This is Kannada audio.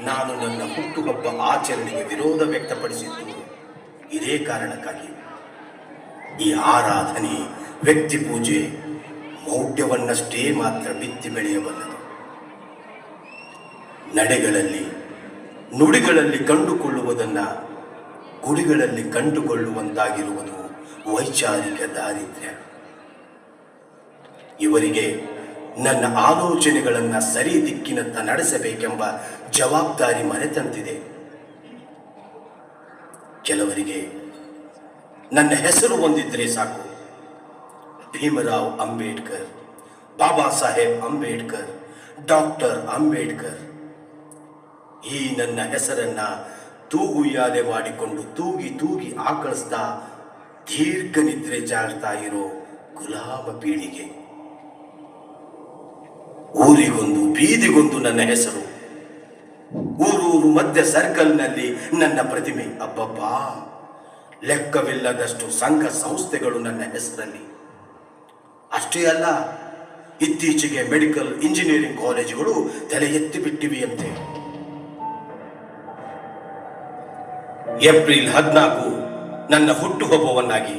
ನಾನು ನನ್ನ ಹುಟ್ಟುಹಬ್ಬ ಆಚರಣೆಗೆ ವಿರೋಧ ವ್ಯಕ್ತಪಡಿಸಿದ್ದು ಇದೇ ಕಾರಣಕ್ಕಾಗಿ. ಈ ಆರಾಧನೆ, ವ್ಯಕ್ತಿ ಪೂಜೆ ಮೌಢ್ಯವನ್ನಷ್ಟೇ ಮಾತ್ರ ಬಿತ್ತಿ ಬೆಳೆಯಬಲ್ಲದು. ನಡೆಗಳಲ್ಲಿ, ನುಡಿಗಳಲ್ಲಿ ಕಂಡುಕೊಳ್ಳುವುದನ್ನು ಗುಡಿಗಳಲ್ಲಿ ಕಂಡುಕೊಳ್ಳುವಂತಾಗಿರುವುದು ವೈಚಾರಿಕ ದಾರಿದ್ರ್ಯ. ಇವರಿಗೆ ನನ್ನ ಆಲೋಚನೆಗಳನ್ನು ಸರಿ ದಿಕ್ಕಿನತ್ತ ನಡೆಸಬೇಕೆಂಬ ಜವಾಬ್ದಾರಿ ಮರೆತಂತಿದೆ. ಕೆಲವರಿಗೆ ನನ್ನ ಹೆಸರು ಹೊಂದಿದ್ರೆ ಸಾಕು, ಭೀಮರಾವ್ ಅಂಬೇಡ್ಕರ್, ಬಾಬಾ ಸಾಹೇಬ್ ಅಂಬೇಡ್ಕರ್, ಡಾಕ್ಟರ್ ಅಂಬೇಡ್ಕರ್. ಈ ನನ್ನ ಹೆಸರನ್ನ ತೂಗುಯ್ಯಾಲೆ ಮಾಡಿಕೊಂಡು ತೂಗಿ ತೂಗಿ ಆಕಳಿಸ್ತಾ ದೀರ್ಘ ನಿದ್ರೆ ಜಾಗ್ತಾ ಇರೋ ಗುಲಾಮ ಪೀಳಿಗೆ. ಊರಿಗೊಂದು ಬೀದಿಗೊಂದು ನನ್ನ ಹೆಸರು, ಊರೂರು ಮಧ್ಯ ಸರ್ಕಲ್ನಲ್ಲಿ ನನ್ನ ಪ್ರತಿಮೆ. ಅಬ್ಬಬ್ಬಾ, ಲೆಕ್ಕವಿಲ್ಲದಷ್ಟು ಸಂಘ ಸಂಸ್ಥೆಗಳು ನನ್ನ ಹೆಸರಲ್ಲಿ. ಅಷ್ಟೇ ಅಲ್ಲ, ಇತ್ತೀಚೆಗೆ ಮೆಡಿಕಲ್ ಇಂಜಿನಿಯರಿಂಗ್ ಕಾಲೇಜುಗಳು ತಲೆ ಎತ್ತಿ ಬಿಟ್ಟಿವೆಯಂತೆ. ಏಪ್ರಿಲ್ 14 ನನ್ನ ಹುಟ್ಟುಹಬ್ಬವನ್ನಾಗಿ